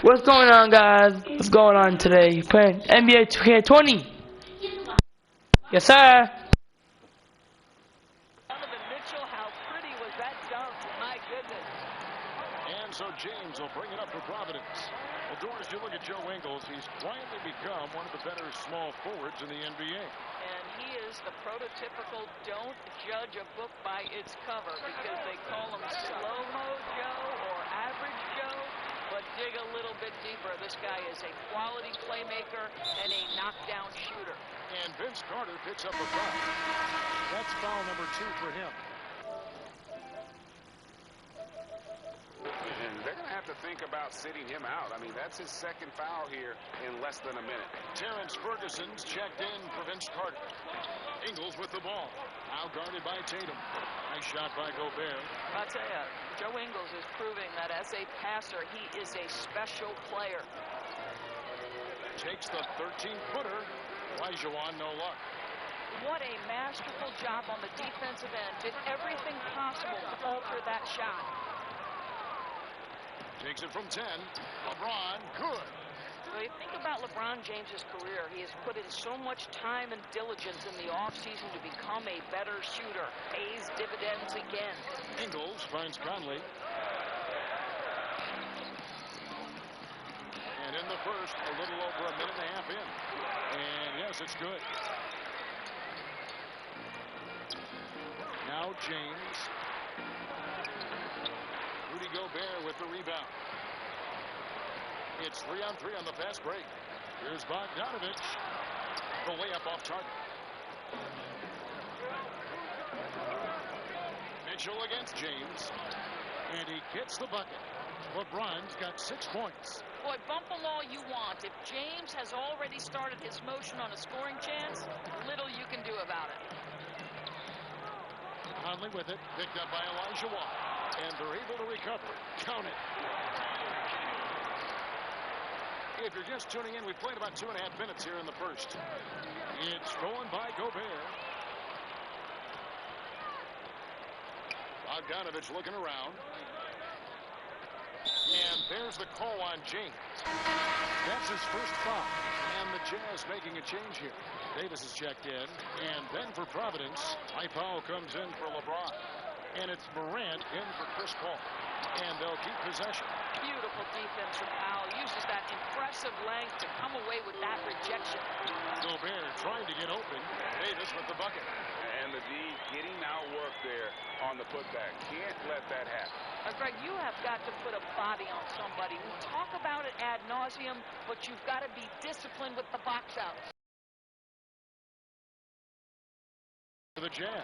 What's going on, guys? What's going on today? You playing NBA 2K20? Yes, sir. Donovan Mitchell, how pretty was that dunk? My goodness. And so James will bring it up for Providence. Well, Doris, you look at Joe Ingles. He's quietly become one of the better small forwards in the NBA. And he is the prototypical don't judge a book by its cover, because they call him slow-mo Joe or average Joe. But dig a little bit deeper. This guy is a quality playmaker and a knockdown shooter. And Vince Carter picks up a foul. That's foul number 2 for him. And they're going to have to think about sitting him out. I mean, that's his second foul here in less than a minute. Terrence Ferguson's checked in for Vince Carter. Ingles with the ball. Now guarded by Tatum. Nice shot by Gobert. I'll tell you, Joe Ingles is proving that as a passer, he is a special player. Takes the 13-footer. Olajuwon, no luck. What a masterful job on the defensive end. Did everything possible to alter that shot. Takes it from 10. LeBron, good. Well, you think about LeBron James's career. He has put in so much time and diligence in the offseason to become a better shooter. Pays dividends again. Ingles finds Conley. And in the first, a little over a minute and a half in. And yes, it's good. Now James. Rudy Gobert with the rebound. It's 3-on-3 on the fast break. Here's Bogdanovich. The layup off target. Mitchell against James. And he gets the bucket. LeBron's got 6 points. Boy, bump them all you want. If James has already started his motion on a scoring chance, little you can do about it. Conley with it. Picked up by Olajuwon. And they're able to recover. Count it. If you're just tuning in, we played about 2.5 minutes here in the first. It's going by Gobert. Bogdanovich looking around. And there's the call on James. That's his first foul. And the Jazz making a change here. Davis is checked in. And then for Providence, Mike Powell comes in for LeBron. And it's Morant in for Chris Paul. And they'll keep possession. Beautiful defense from Powell. Uses that impressive length to come away with that rejection. Gobert trying to get open. Davis with the bucket. And the D getting outworked there on the putback. Can't let that happen. Greg, you have got to put a body on somebody. We talk about it ad nauseum, but you've got to be disciplined with the box out. For the Jazz.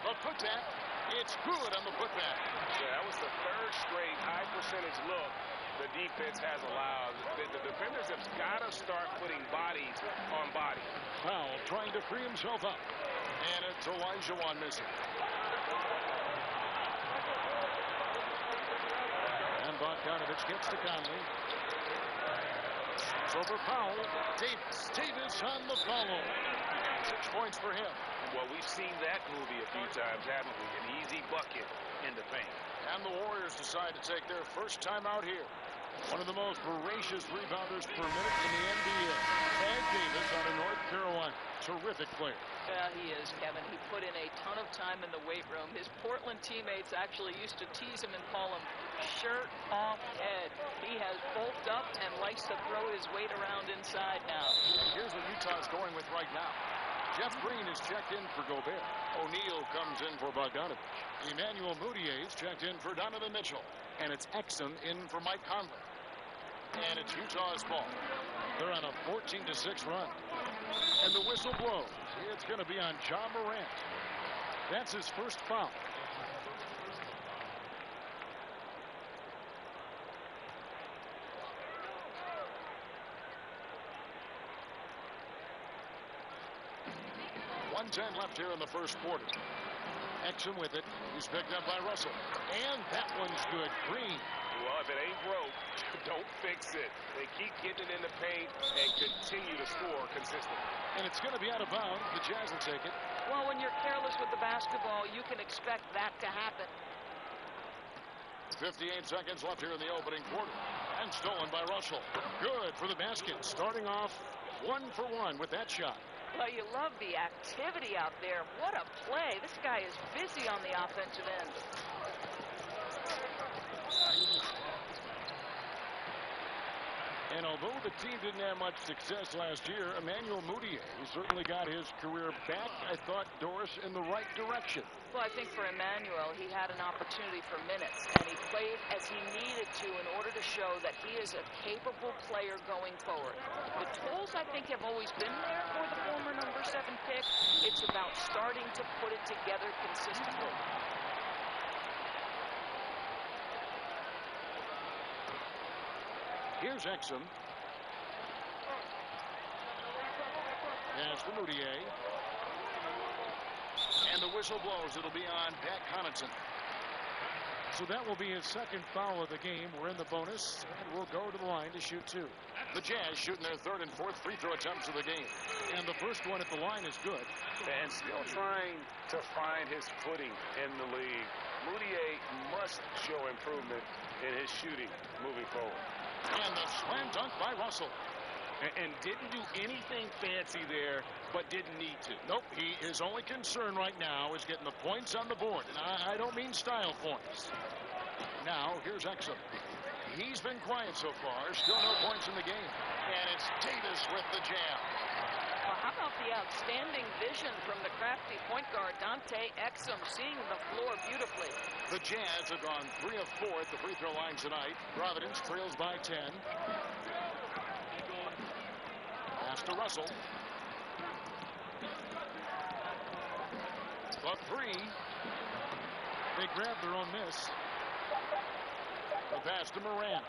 The putback. It's good on the putback. Yeah, that was the third straight high percentage look the defense has allowed. The defenders have got to start putting bodies on bodies. Powell trying to free himself up. And it's Olajuwon missing. And Bogdanovich gets to Conley. It's over Powell. Davis on the follow. 6 points for him. Well, we've seen that movie a few times, haven't we? An easy bucket in the paint. And the Warriors decide to take their first time out here. One of the most voracious rebounders per minute in the NBA. Ed Davis out of North Carolina. Terrific player. Yeah, he is, Kevin. He put in a ton of time in the weight room. His Portland teammates actually used to tease him and call him shirt off Ed. He has bulked up and likes to throw his weight around inside now. Here's what Utah's going with right now. Jeff Green is checked in for Gobert. O'Neal comes in for Bogdanovich. Emmanuel Mudiay is checked in for Donovan Mitchell. And it's Exum in for Mike Conley. And it's Utah's ball. They're on a 14-6 run. And the whistle blows. It's going to be on John Morant. That's his first foul. .110 left here in the first quarter. Exum with it. He's picked up by Russell. And that one's good. Green. Well, if it ain't broke, don't fix it. They keep getting it in the paint and continue to score consistently. And it's going to be out of bounds. The Jazz will take it. Well, when you're careless with the basketball, you can expect that to happen. 58 seconds left here in the opening quarter. And stolen by Russell. Good for the basket. Starting off 1 for 1 with that shot. Well, you love the activity out there. What a play. This guy is busy on the offensive end. And although the team didn't have much success last year, Emmanuel Mudiay certainly got his career back. I thought, Doris, in the right direction. Well, I think for Emmanuel, he had an opportunity for minutes, and he played as he needed to in order to show that he is a capable player going forward. The tools, I think, have always been there for the former number 7 pick. It's about starting to put it together consistently. Here's Exum. Pass to Mudiay. And the whistle blows. It'll be on Pat Connaughton. So that will be his second foul of the game. We're in the bonus, and we'll go to the line to shoot 2. The Jazz shooting their 3rd and 4th free throw attempts of the game. And the first one at the line is good. And still trying to find his footing in the league. Mudiay must show improvement in his shooting moving forward. And the slam dunk by Russell. And didn't do anything fancy there, but didn't need to. Nope, his only concern right now is getting the points on the board. And I don't mean style points. Now, here's Exum. He's been quiet so far. Still no points in the game. And it's Davis with the jam. Well, how about the outstanding vision from the crafty point guard, Dante Exum, seeing the floor beautifully. The Jazz have gone 3 of 4 at the free throw line tonight. Providence trails by 10. Pass to Russell. The 3. They grab their own miss. The pass to Morant.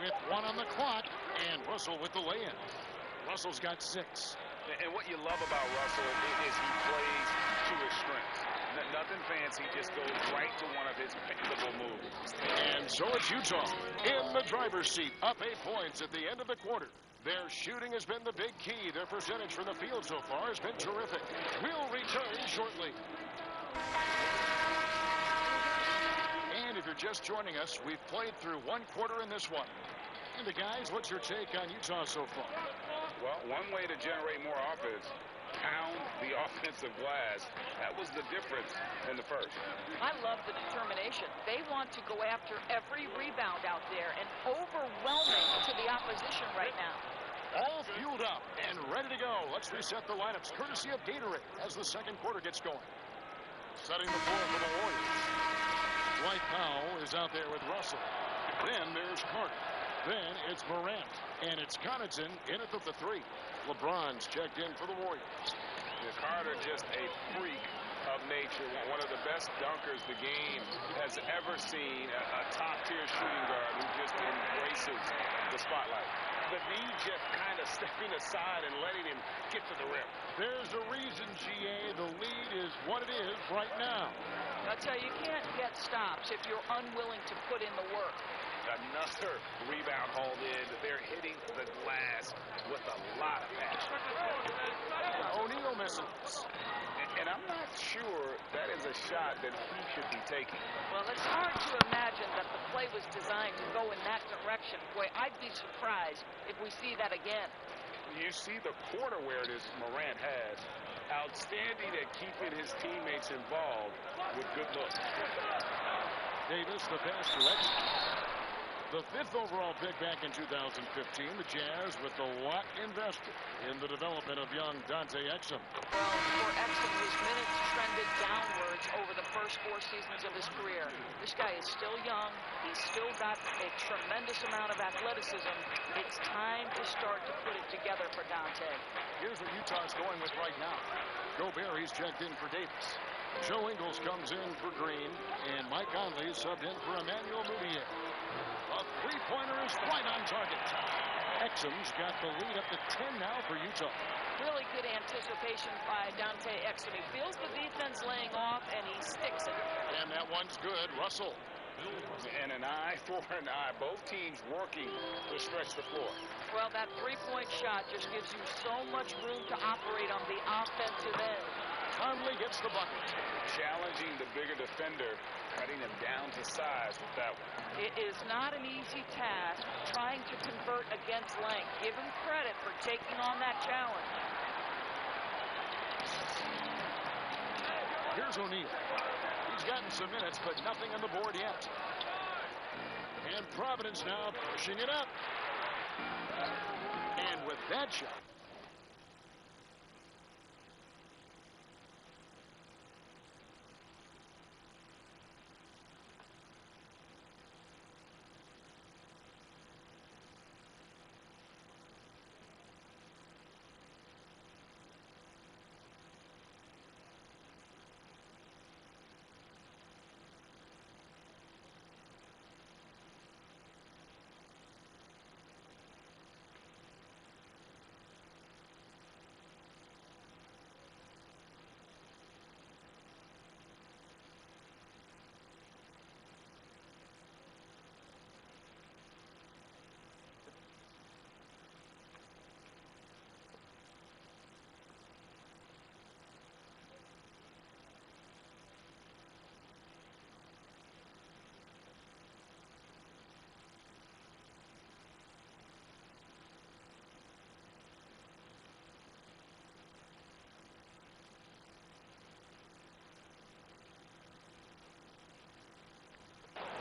With 1 on the clock. And Russell with the lay-in. Russell's got 6. And what you love about Russell is he plays to his strengths. Nothing fancy, just goes right to one of his pickable moves. And so it's Utah in the driver's seat, up 8 points at the end of the quarter. Their shooting has been the big key. Their percentage from the field so far has been terrific. We'll return shortly. And if you're just joining us, we've played through 1 quarter in this one. And the guys, what's your take on Utah so far? Well, one way to generate more offense, pound the offensive glass. That was the difference in the first. I love the determination. They want to go after every rebound out there and overwhelming to the opposition right now. All fueled up and ready to go. Let's reset the lineups courtesy of Gatorade as the second quarter gets going. Setting the floor for the Warriors. Dwight Powell is out there with Russell. Then there's Carter. Then it's Morant. And it's Connaughton in at the 3. LeBron's checked in for the Warriors. Carter just a freak of nature. One of the best dunkers the game has ever seen. A top-tier shooting guard who just embraces the spotlight. The D just kind of stepping aside and letting him get to the rim. There's a reason, GA. The lead is what it is right now. I tell you, you can't get stops if you're unwilling to put in the work. Another rebound hauled in. They're hitting the glass with a lot of passion. O'Neal misses. And I'm not sure that is a shot that he should be taking. Well, it's hard to imagine that the play was designed to go in that direction. Boy, I'd be surprised if we see that again. You see the court awareness Morant has. Outstanding at keeping his teammates involved with good looks. Davis, the pass to Exum. The 5th overall pick back in 2015. The Jazz with a lot invested in the development of young Dante Exum. Well, for Exum, his minutes trended downwards over the first 4 seasons of his career. This guy is still young. He's still got a tremendous amount of athleticism. It's time to start to put it together for Dante. Here's what Utah's going with right now. Gobert, he's checked in for Davis. Joe Ingles comes in for Green, and Mike Conley subbed in for Emmanuel Mudiay. A 3-pointer is right on target. Exum's got the lead up to 10 now for Utah. Really good anticipation by Dante Exum. He feels the defense defense laying off, and he sticks it. And that one's good. Russell. And an eye for an eye. Both teams working to stretch the floor. Well, that three-point shot just gives you so much room to operate on the offensive end. Conley gets the bucket. Challenging the bigger defender, cutting him down to size with that one. It is not an easy task trying to convert against length. Give him credit for taking on that challenge. Here's O'Neal. He's gotten some minutes, but nothing on the board yet. And Providence now pushing it up. And with that shot.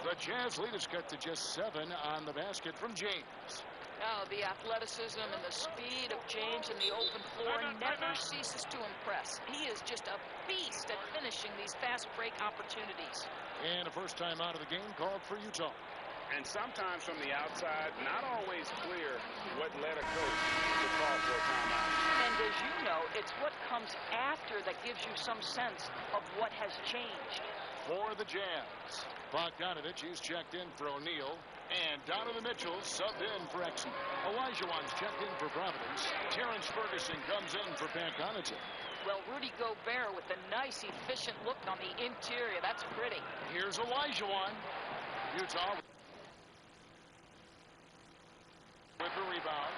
The Jazz lead is cut to just 7 on the basket from James. Oh, the athleticism and the speed of James in the open floor never ceases to impress. He is just a beast at finishing these fast break opportunities. And a first time out of the game called for Utah. And sometimes from the outside, not always clear what led a coach to call for a timeout. And as you know, it's what comes after that gives you some sense of what has changed. For the Jazz, Bogdanovich is checked in for O'Neal. And Donovan Mitchell subbed in for Exum. Olajuwon's checked in for Providence. Terrence Ferguson comes in for Pat Connaughton. Well, Rudy Gobert with a nice, efficient look on the interior. That's pretty. Here's Olajuwon. Utah with the rebound.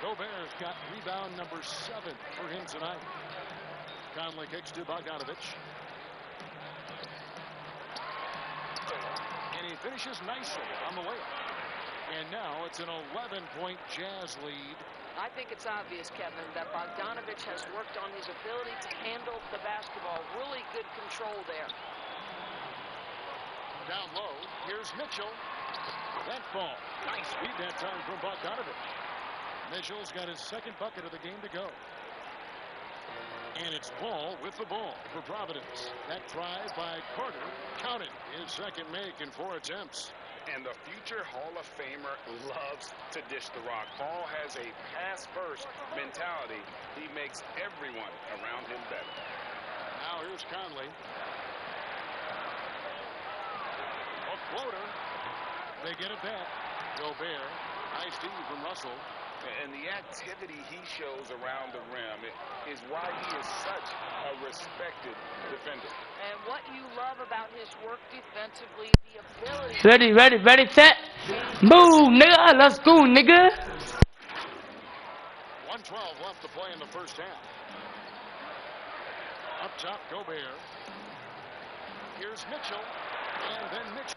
Gobert's got rebound number 7 for him tonight. Conley kicks to Bogdanovich. And he finishes nicely on the layup. And now it's an 11-point Jazz lead. I think it's obvious, Kevin, that Bogdanovich has worked on his ability to handle the basketball. Really good control there. Down low, here's Mitchell. That ball. Nice feed that time from Bogdanovich. Mitchell's got his second bucket of the game to go. And it's Ball with the ball for Providence. That try by Carter counted. His second make in 4 attempts. And the future Hall of Famer loves to dish the rock. Ball has a pass-first mentality. He makes everyone around him better. Now here's Conley. A floater. They get it back. Gobert. Nice D from Russell. And the activity he shows around the rim is why he is such a respected defender. And what you love about his work defensively, the ability... Ready, set. Move, nigga. Let's go, nigga. 1:12 left to play in the first half. Up top, Gobert. Here's Mitchell. And then Mitchell.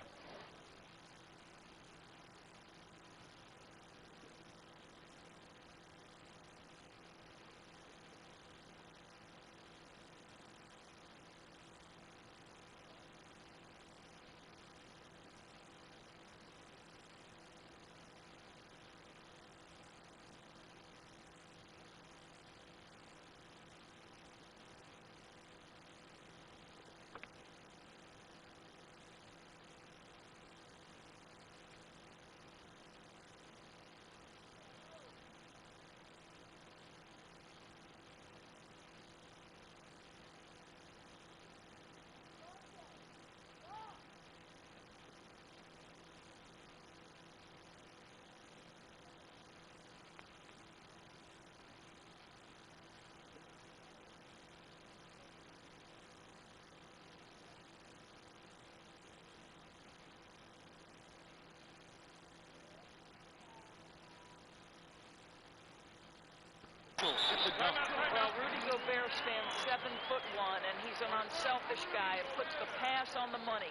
well. Well, Rudy Gobert stands 7'1", and he's an unselfish guy. It puts the pass on the money.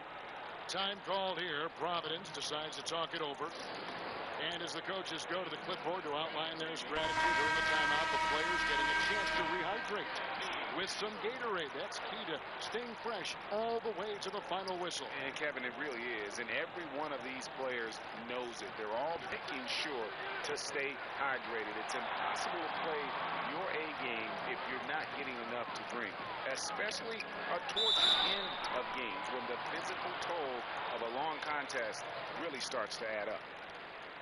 Time called here. Providence decides to talk it over. And as the coaches go to the clipboard to outline their strategy during the timeout, the players getting a chance to rehydrate with some Gatorade. That's key to staying fresh all the way to the final whistle. And Kevin, it really is. And every one of these players knows it. They're all making sure to stay hydrated. It's impossible to play your A game if you're not getting enough to drink, especially towards the end of games when the physical toll of a long contest really starts to add up.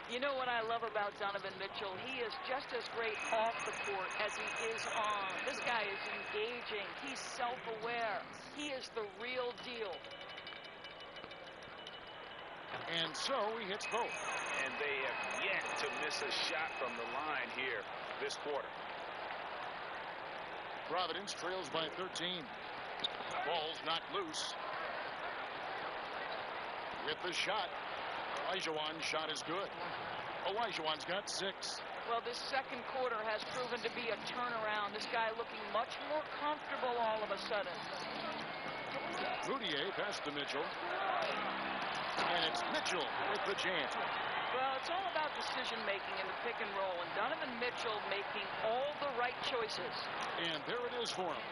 You know what I love about Donovan Mitchell? He is just as great off the court as he is on. This guy is engaging. He's self-aware. He is the real deal. And so he hits both. And they have yet to miss a shot from the line here this quarter. Providence trails by 13. Ball's knocked loose. With the shot. Olajuwon's shot is good. Olajuwon's got 6. Well, this second quarter has proven to be a turnaround. This guy looking much more comfortable all of a sudden. Moutier passed to Mitchell. And it's Mitchell with the jam. Well, it's all about decision-making in the pick and roll, and Donovan Mitchell making all the right choices. And there it is for him.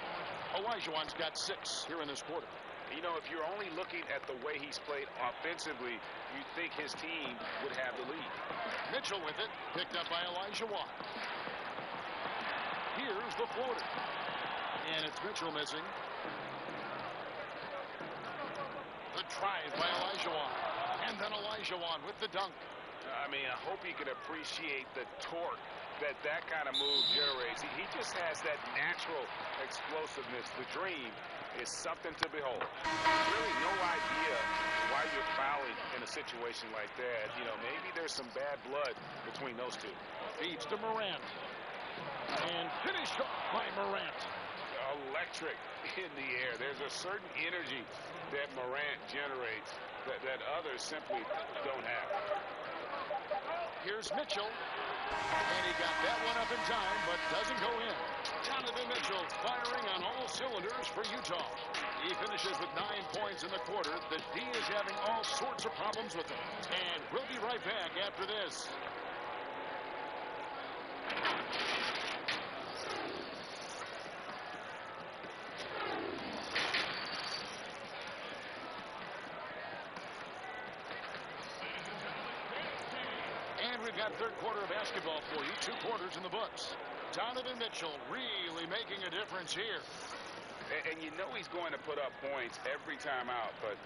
Olajuwon's got 6 here in this quarter. You know, if you're only looking at the way he's played offensively, you'd think his team would have the lead. Mitchell with it, picked up by Olajuwon. Here's the floater. And it's Mitchell missing. The drive by Olajuwon. And then Olajuwon with the dunk. I mean, I hope he can appreciate the torque that kind of move generates. He just has that natural explosiveness. The dream is something to behold. Really no idea why you're fouling in a situation like that. You know, maybe there's some bad blood between those two. Feeds to Morant. And finished off by Morant. Electric in the air. There's a certain energy that Morant generates that others simply don't have. Here's Mitchell. And he got that one up in time, but doesn't go in. Donovan Mitchell firing on all cylinders for Utah. He finishes with 9 points in the quarter. The D is having all sorts of problems with him. And we'll be right back after this. We've got third quarter of basketball for you. 2 quarters in the books. Donovan Mitchell really making a difference here. And you know he's going to put up points every time out, but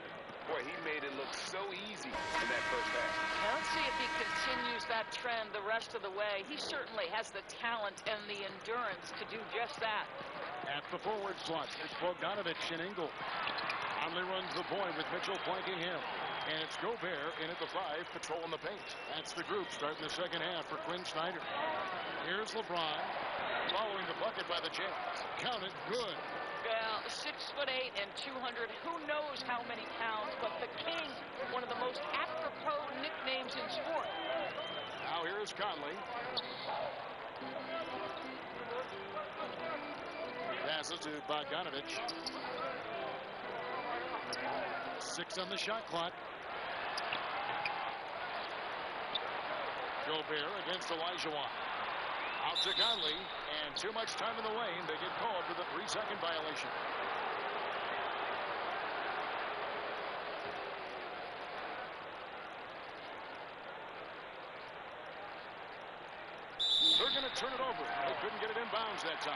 boy, he made it look so easy in that first half. Now let's see if he continues that trend the rest of the way. He certainly has the talent and the endurance to do just that. At the forward slot, it's Bogdanovich and Ingle. Conley runs the point with Mitchell flanking him. And it's Gobert in at the 5, patrolling the paint. That's the group starting the second half for Quinn Snyder. Here's LeBron, following the bucket by the Jazz. Count it, good. Well, 6'8" and 200, who knows how many pounds, but the King, one of the most apropos nicknames in sport. Now here's Conley. Passes to Bogdanovich. 6 on the shot clock. Gobert against Olajuwon. Out to Conley, and too much time in the lane. They get called for the 3-second violation. They're going to turn it over. They couldn't get it in bounds that time.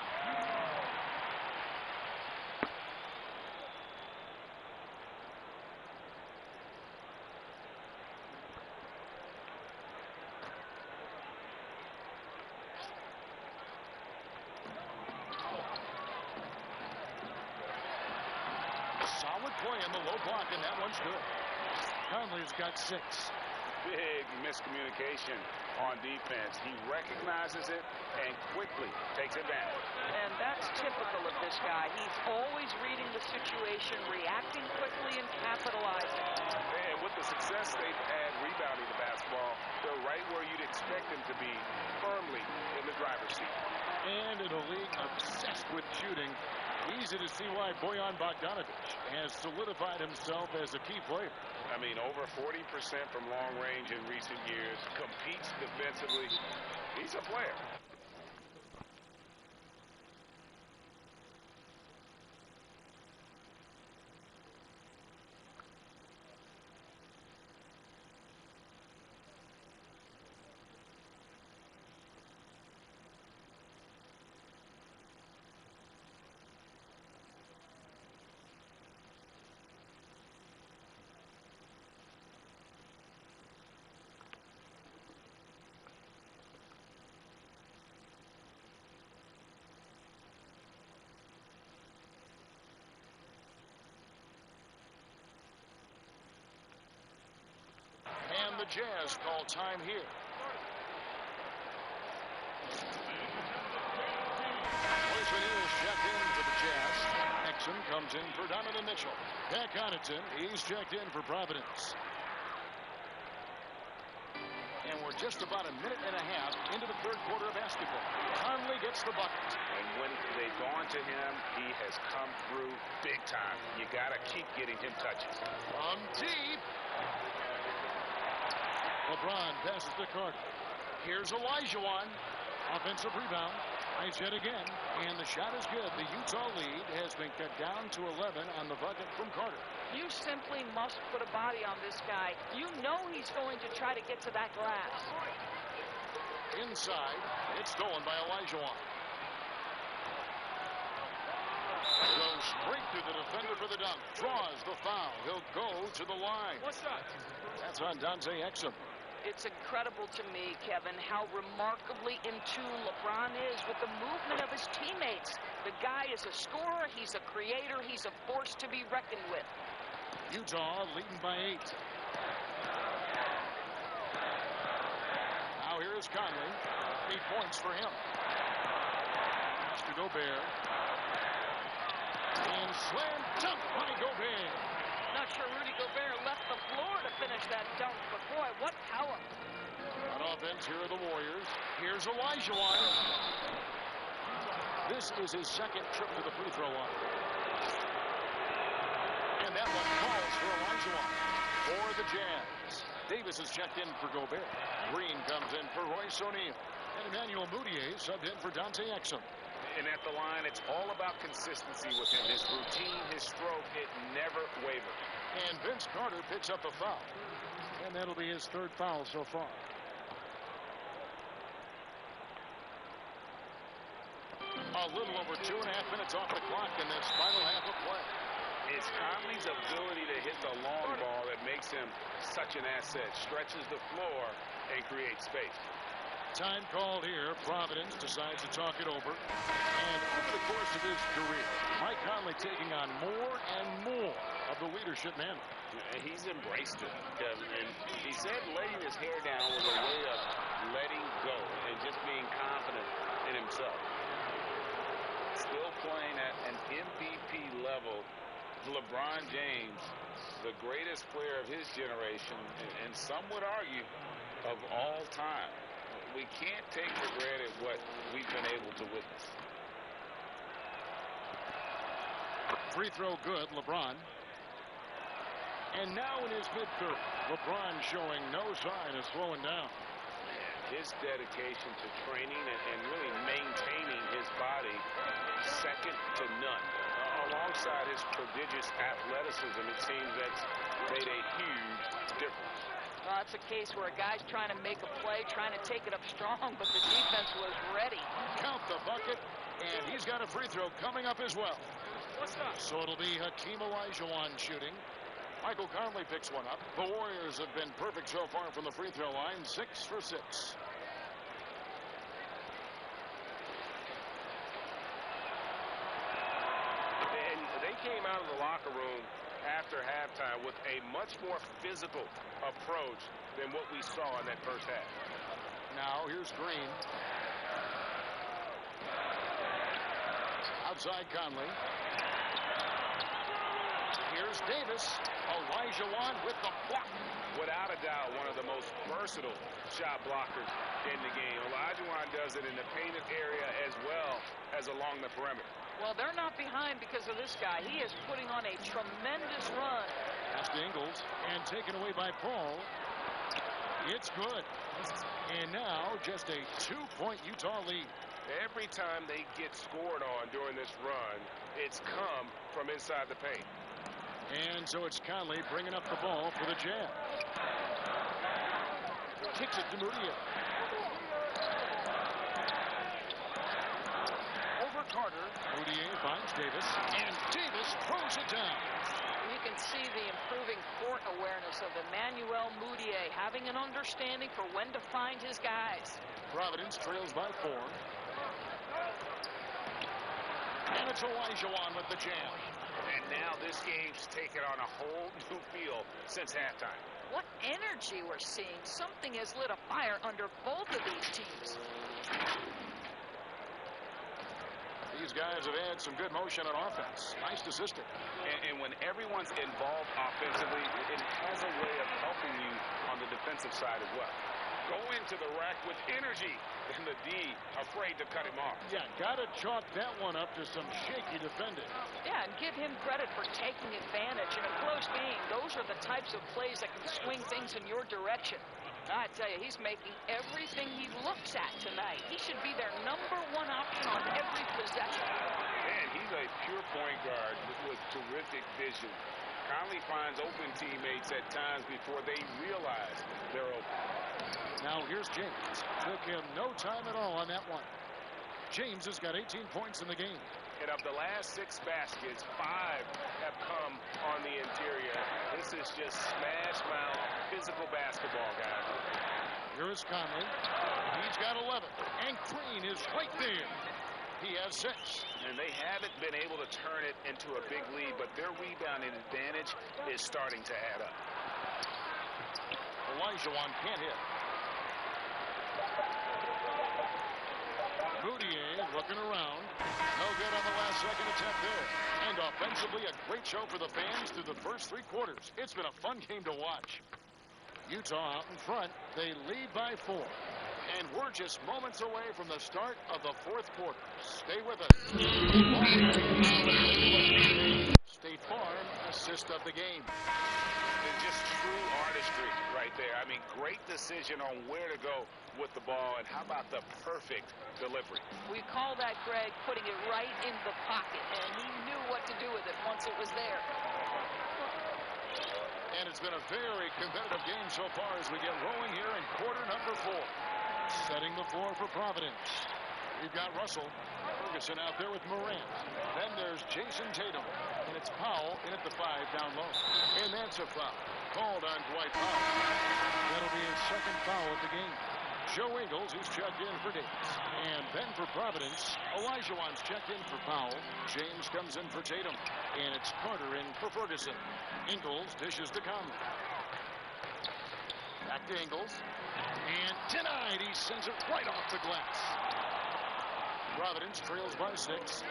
Solid play in the low block, and that one's good. Conley's got 6. Big miscommunication on defense. He recognizes it and quickly takes advantage. And that's typical of this guy. He's always reading the situation. situation, reacting quickly and capitalizing. And with the success they've had rebounding the basketball, they're right where you'd expect them to be, firmly in the driver's seat. And in a league obsessed with shooting, easy to see why Bojan Bogdanovic has solidified himself as a key player. I mean, over 40% from long range in recent years, competes defensively. He's a player. And the Jazz call time here. Royce O'Neal's checked in for the Jazz. Exum comes in for Donovan Mitchell. Pat Connaughton, he's checked in for Providence. And we're just about a minute and a half into the third quarter of basketball. Conley gets the bucket. And when they've gone to him, he has come through big time. You got to keep getting him touches. From deep. LeBron passes to Carter. Here's Olajuwon. Offensive rebound. Nice hit again. And the shot is good. The Utah lead has been cut down to 11 on the bucket from Carter. You simply must put a body on this guy. You know he's going to try to get to that glass. Inside. It's stolen by Olajuwon. Goes straight through the defender for the dunk. Draws the foul. He'll go to the line. What's that? That's on Dante Exum. It's incredible to me, Kevin, how remarkably in tune LeBron is with the movement of his teammates. The guy is a scorer, he's a creator, he's a force to be reckoned with. Utah leading by 8. Now here is Conley. 8 points for him. Pass to Gobert. And slam dunk by Gobert. Not sure Rudy Gobert left the floor to finish that dunk, but boy, what power. On offense, here are the Warriors. Here's Olajuwon. This is his second trip to the free throw line. And that one falls for Olajuwon. For the Jazz. Davis is checked in for Gobert. Green comes in for Royce O'Neal. And Emmanuel Mudiay subbed in for Dante Exum. And at the line, it's all about consistency with him. His routine, his stroke, it never wavers. And Vince Carter picks up a foul. And that'll be his third foul so far. A little over 2.5 minutes off the clock in this final half of play. It's Conley's ability to hit the long ball that makes him such an asset. Stretches the floor and creates space. Time called here. Providence decides to talk it over. And over the course of his career, Mike Conley taking on more and more of the leadership mantle. He's embraced it, Kevin. And he said laying his hair down was a way of letting go and just being confident in himself. Still playing at an MVP level. LeBron James, the greatest player of his generation, and some would argue of all time. We can't take for granted what we've been able to witness. Free throw good, LeBron. And now in his mid-third, LeBron showing no sign of slowing down. His dedication to training and really maintaining his body, second to none. Alongside his prodigious athleticism, it seems that's made a huge difference. Well, it's a case where a guy's trying to make a play, trying to take it up strong, but the defense was ready. Count the bucket, and he's got a free throw coming up as well. What's up? So it'll be Hakeem Olajuwon shooting. Michael Conley picks one up. The Warriors have been perfect so far from the free throw line, 6 for 6. And they came out of the locker room after halftime with a much more physical approach than what we saw in that first half. Now here's Green. Outside Conley. Davis. Olajuwon with the block. Without a doubt, one of the most versatile shot blockers in the game. Olajuwon does it in the painted area as well as along the perimeter. Well, they're not behind because of this guy. He is putting on a tremendous run. Pass to Ingles and taken away by Paul. It's good. And now just a 2-point Utah lead. Every time they get scored on during this run, it's come from inside the paint. And so it's Conley bringing up the ball for the Jazz. Kicks it to Mudiay. Over Carter. Mudiay finds Davis. And Davis throws it down. You can see the improving court awareness of Emmanuel Mudiay, having an understanding for when to find his guys. Providence trails by 4. And it's Olajuwon with the jam. And now this game's taken on a whole new feel since halftime. What energy we're seeing. Something has lit a fire under both of these teams. These guys have had some good motion on offense. Nice to system. And when everyone's involved offensively, it has a way of helping you on the defensive side as well. Go into the rack with energy, and the D afraid to cut him off. Yeah, got to chalk that one up to some shaky defending. Yeah, and give him credit for taking advantage. In a close game, those are the types of plays that can swing things in your direction. I tell you, he's making everything he looks at tonight. He should be their #1 option on every possession. Man, he's a pure point guard with terrific vision. Conley finds open teammates at times before they realize they're open. Now here's James. Took him no time at all on that one. James has got 18 points in the game. And of the last 6 baskets, 5 have come on the interior. This is just smash mouth physical basketball, guys. Here is Conley. He's got 11. And Green is right there. He has 6. And they haven't been able to turn it into a big lead, but their rebounding advantage is starting to add up. Olajuwon can't hit. Mudiay looking around. No good on the last second attempt there. And offensively, a great show for the fans through the first 3 quarters. It's been a fun game to watch. Utah out in front. They lead by 4. And we're just moments away from the start of the 4th quarter. Stay with us. State Farm, assist of the game. And just true artistry right there. I mean, great decision on where to go with the ball, and how about the perfect delivery? We call that, Greg, putting it right in the pocket, and he knew what to do with it once it was there. And it's been a very competitive game so far as we get rolling here in quarter number 4. Setting the floor for Providence. We've got Russell. Ferguson out there with Morant. Then there's Jason Tatum. And it's Powell in at the 5 down low. And that's a foul. Called on Dwight Powell. That'll be his 2nd foul of the game. Joe Ingles, who's checked in for Davis. And then for Providence, Olajuwon's checked in for Powell. James comes in for Tatum. And it's Carter in for Ferguson. Ingles dishes to Conley. Back to Ingles. And denied. He sends it right off the glass. Providence trails by 6.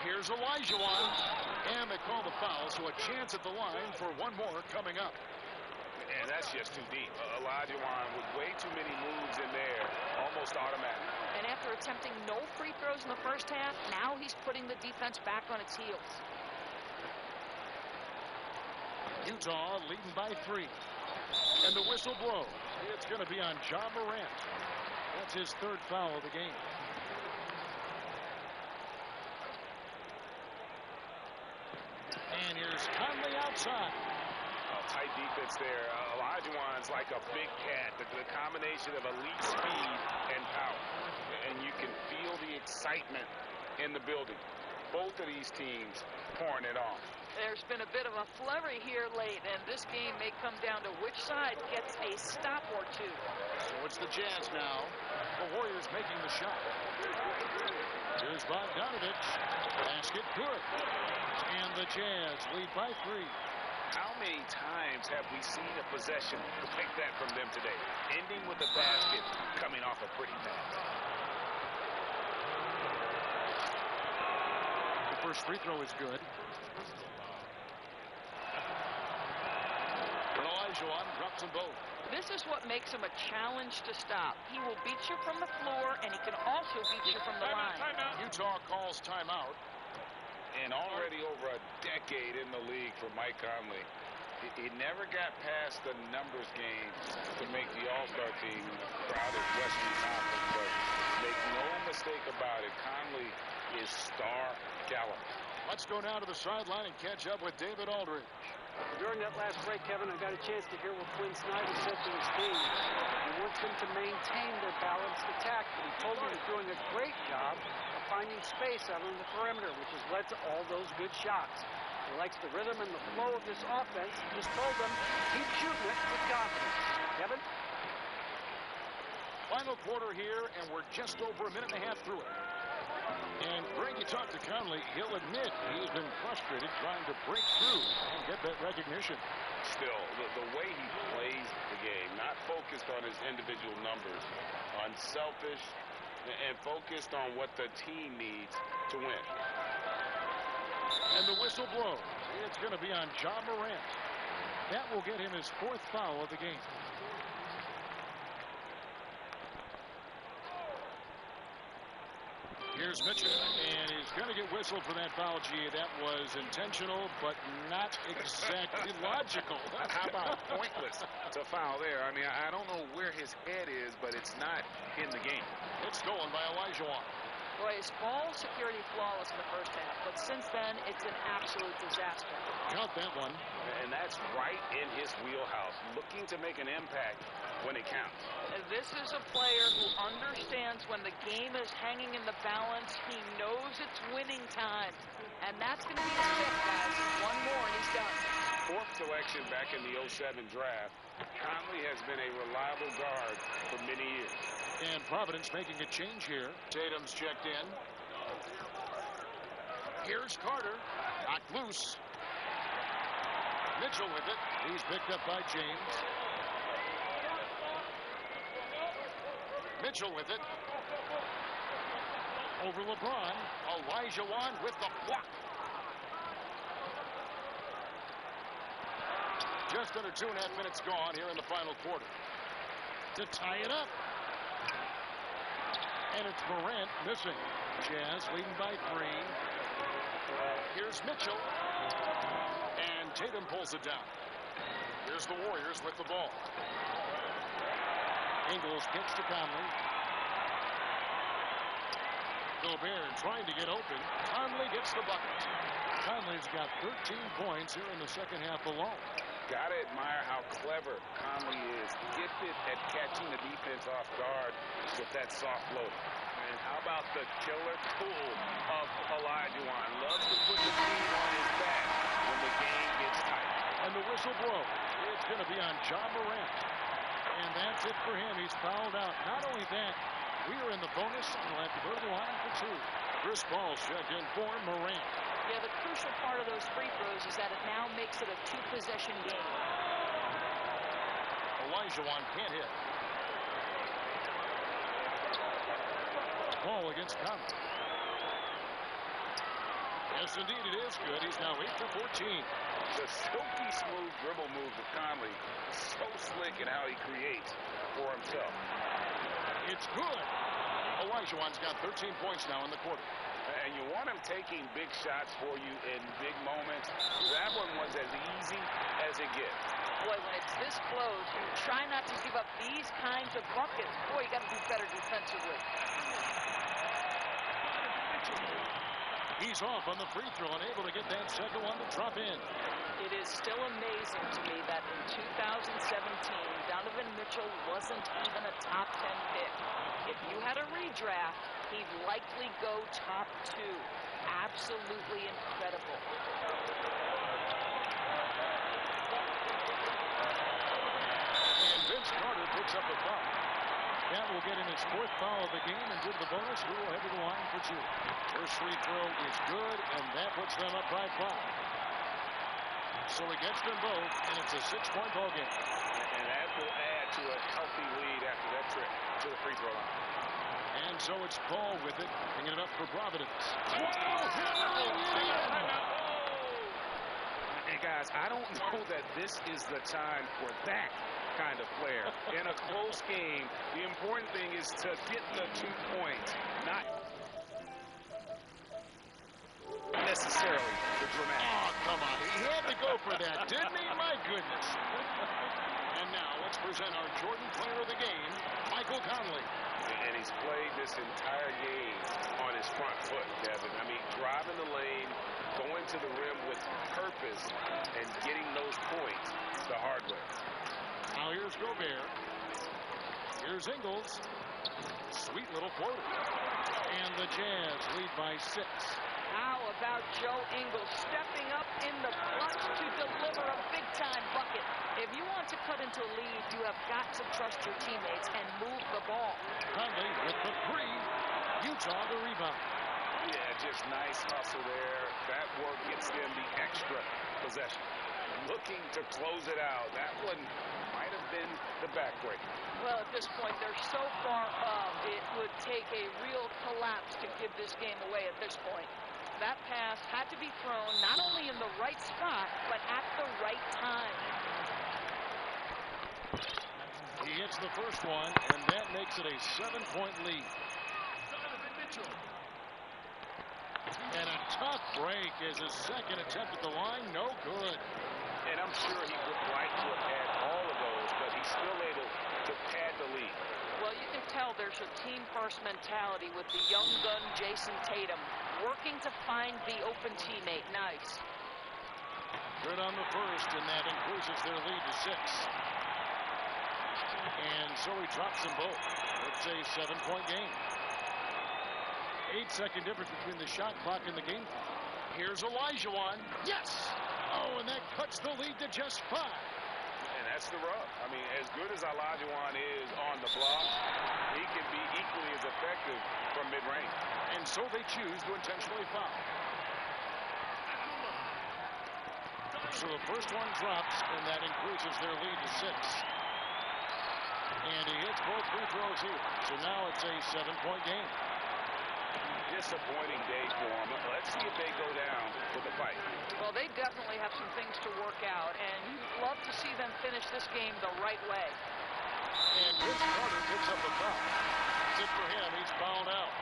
Here's Olajuwon. And they call the foul, so a chance at the line for one more coming up. And that's just too deep. Olajuwon with way too many moves in there, almost automatic. And after attempting no free throws in the first half, now he's putting the defense back on its heels. Utah leading by 3. And the whistle blows. It's going to be on Ja Morant. That's his 3rd foul of the game. And here's Conley outside. Tight defense there. Olajuwon's like a big cat. The combination of elite speed and power. And you can feel the excitement in the building. Both of these teams pouring it on. There's been a bit of a flurry here late, and this game may come down to which side gets a stop or 2. So it's the Jazz now. The Warriors making the shot. Here's Bogdanovich. Basket good. And the Jazz lead by 3. How many times have we seen a possession like that from them today? Ending with a basket, coming off a pretty pass. The first free throw is good. Olajuwon drops them both. This is what makes him a challenge to stop. He will beat you from the floor, and he can also beat you from the line. Utah calls timeout. And already over a decade in the league for Mike Conley. He never got past the numbers game to make the All-Star team, crowded Western Conference, but make no mistake about it, Conley is star caliber. Let's go now to the sideline and catch up with David Aldridge. During that last break, Kevin, I got a chance to hear what Quinn Snyder said to his team. He wants them to maintain their balanced attack, but he told them he's doing a great job of finding space out on the perimeter, which has led to all those good shots. He likes the rhythm and the flow of this offense. He just told them, keep shooting it with confidence. Kevin? Final quarter here, and we're just over a minute and a half through it. And Greg, you talked to Conley. He'll admit he's been frustrated trying to break through and get that recognition. Still, the way he plays the game, not focused on his individual numbers, unselfish, and focused on what the team needs to win. And the whistle blows. It's going to be on Ja Morant. That will get him his 4th foul of the game. Here's Mitchell, and he's going to get whistled for that foul. Gee, that was intentional, but not exactly logical. How about pointless to foul there? I mean, I don't know where his head is, but it's not in the game. It's stolen by Olajuwon. Boy, his ball security flawless in the first half, but since then, it's an absolute disaster. Count that one. And that's right in his wheelhouse, looking to make an impact when it counts. This is a player who understands when the game is hanging in the balance. He knows it's winning time, and that's going to be his 5th, guys. One more, and he's done. 4th selection back in the 07 draft. Conley has been a reliable guard for many years. And Providence making a change here. Tatum's checked in. Here's Carter. Knocked loose. Mitchell with it. He's picked up by James. Mitchell with it. Over LeBron. Olajuwon with the block. Just under 2.5 minutes gone here in the final quarter. To tie it up. And it's Morant missing. Jazz leading by 3. Here's Mitchell. And Tatum pulls it down. Here's the Warriors with the ball. Ingles kicks to Conley. Gobert trying to get open. Conley gets the bucket. Conley's got 13 points here in the second half alone. Gotta admire how clever Conley is. Gifted at catching the defense off guard with that soft load. And how about the killer tool of Olajuwon? Loves to put the team on his back when the game gets tight. And the whistle blows. It's going to be on Ja Morant. And that's it for him. He's fouled out. Not only that, we are in the bonus, and he'll have to go to the line for 2. Chris Paul's checked in for Morant. Yeah, the crucial part of those free throws is that it now makes it a 2-possession game. Olajuwon can't hit. Ball against Conley. Yes, indeed, it is good. He's now 8 for 14. The silky smooth dribble moves of Conley. So slick in how he creates for himself. It's good. Olajuwon's got 13 points now in the quarter. And you want him taking big shots for you in big moments. That one was as easy as it gets. Boy, when it's this close, you try not to give up these kinds of buckets. Boy, you got to do better defensively. He's off on the free throw and able to get that second one to drop in. It is still amazing to me that in 2017, Donovan Mitchell wasn't even a top 10 pick. If you had a redraft, he'd likely go top 2. Absolutely incredible. And Vince Carter picks up the foul. That will get him his 4th foul of the game and give the bonus. He will head to the line for 2. First free throw is good, and that puts them up by 5. So he gets them both, and it's a 6-point ball game. And that will add to a healthy lead after that trip to the free throw line. And so it's Paul with it, bringing it up for Providence. Hey, pass. I don't know that this is the time for that kind of player. In a close game, the important thing is to get the 2 points, not necessarily the dramatic. Oh, come on. He had to go for that, didn't he? My goodness. And now let's present our Jordan player of the game, Michael Conley. And he's played this entire game on his front foot, Kevin. I mean, driving the lane, going to the rim with purpose, and getting those points the hard way. Now here's Gobert. Here's Ingles. Sweet little floater. And the Jazz lead by 6. How about Joe Ingles stepping up in the clutch to deliver a big-time bucket? If you want to cut into a lead, you have got to trust your teammates and move the ball. Conley with the 3. Utah the rebound. Yeah, just nice hustle there. That work gets them the extra possession. Looking to close it out. That one might have been the backbreak. Well, at this point, they're so far up, it would take a real collapse to give this game away at this point. That pass had to be thrown not only in the right spot, but at the right time. He hits the first one, and that makes it a 7-point lead. And a tough break is his second attempt at the line. No good. And I'm sure he would like to have had all of those, but he's still able to pad the lead. Well, you can tell there's a team-first mentality with the young gun Jason Tatum working to find the open teammate. Nice. Good on the first, and that increases their lead to 6. And so he drops them both. It's a 7-point game. 8-second difference between the shot clock and the game clock. Here's Olajuwon. Yes! Oh, and that cuts the lead to just 5. And that's the rub. I mean, as good as Olajuwon is on the block, he can be equally as effective from mid-range. And so they choose to intentionally foul. So the first one drops, and that increases their lead to 6. And he hits both free throws here. So now it's a 7-point game. Disappointing day for them. Let's see if they go down with a fight. Well, they definitely have some things to work out, and you'd love to see them finish this game the right way. And Vince Carter picks up the foul. Good for him. He's fouled out.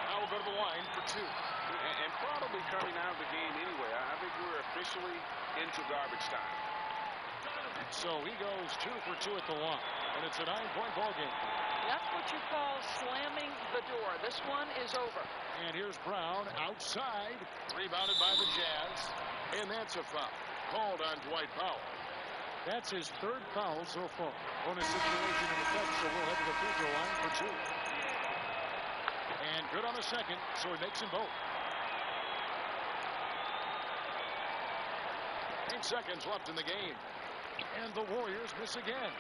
Now we'll go to the line for 2. And probably coming out of the game anyway. I think we're officially into garbage time. So he goes 2 for 2 at the line. And it's a 9-point ball game. That's what you call slamming the door. This one is over. And here's Brown outside. Rebounded by the Jazz. And that's a foul. Called on Dwight Powell. That's his 3rd foul so far. Bonus situation in effect, so we'll head to the free throw line for 2. And good on the second, so he makes them both. 8 seconds left in the game. And the Warriors miss again.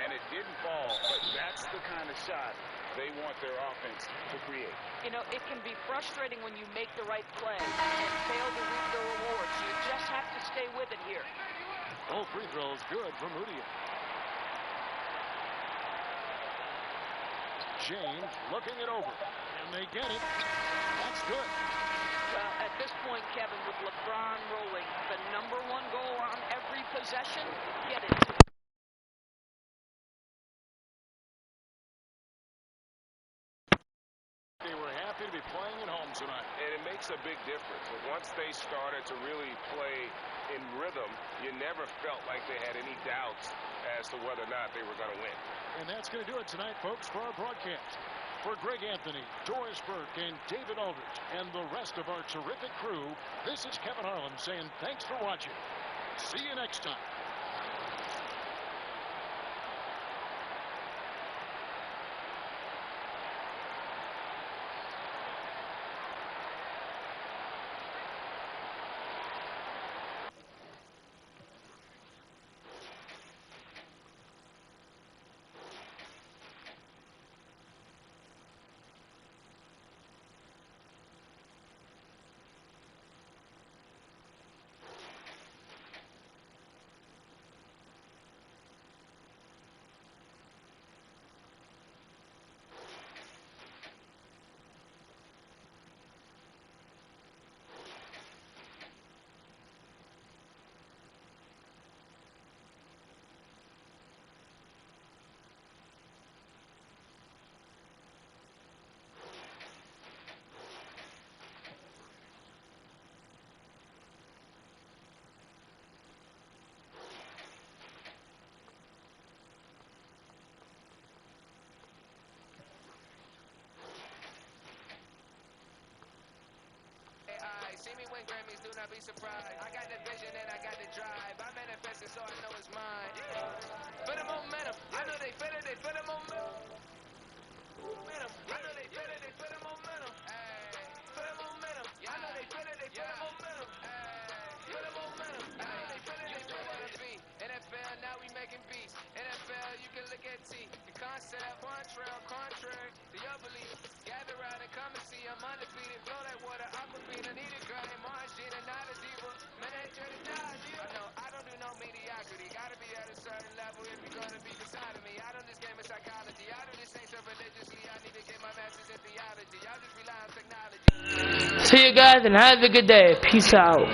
And it didn't fall, but that's the kind of shot they want their offense to create. You know, it can be frustrating when you make the right play and fail to reap the rewards. You just have to stay with it here. Both free throws good for Moody. James looking it over. And they get it. That's good. Well, at this point, Kevin, with LeBron rolling, the #1 goal on every possession, get it. They were happy to be playing at home tonight. And it makes a big difference. Once they started to really play in rhythm, you never felt like they had any doubts as to whether or not they were going to win. And that's going to do it tonight, folks, for our broadcast. For Greg Anthony, Doris Burke, and David Aldridge, and the rest of our terrific crew, this is Kevin Harlan saying thanks for watching. See you next time. win Grammys, do not be surprised. I got the vision and I got the drive. I manifest it so I know it's mine. Feel the momentum. I know they feel it, they feel the momentum. I know they feel it, they feel the momentum. Feel the momentum. I know they feel it, they feel the momentum. Feel the momentum. I know they feel it, they feel it. NFL, now we making beats. NFL, you can look at T. The concept, contrary to your belief. Gather around and come and see. I'm undefeated. Blow that water, aquafina. Need a girl named Margina, not a diva. Man, I ain't trying to die. I know I don't do no mediocrity. Gotta be at a certain level if you're gonna be beside of me. I don't this game of psychology. I do this ain't so religiously. I need to get my master's in theology. Y'all just rely on technology. See you guys and have a good day. Peace out.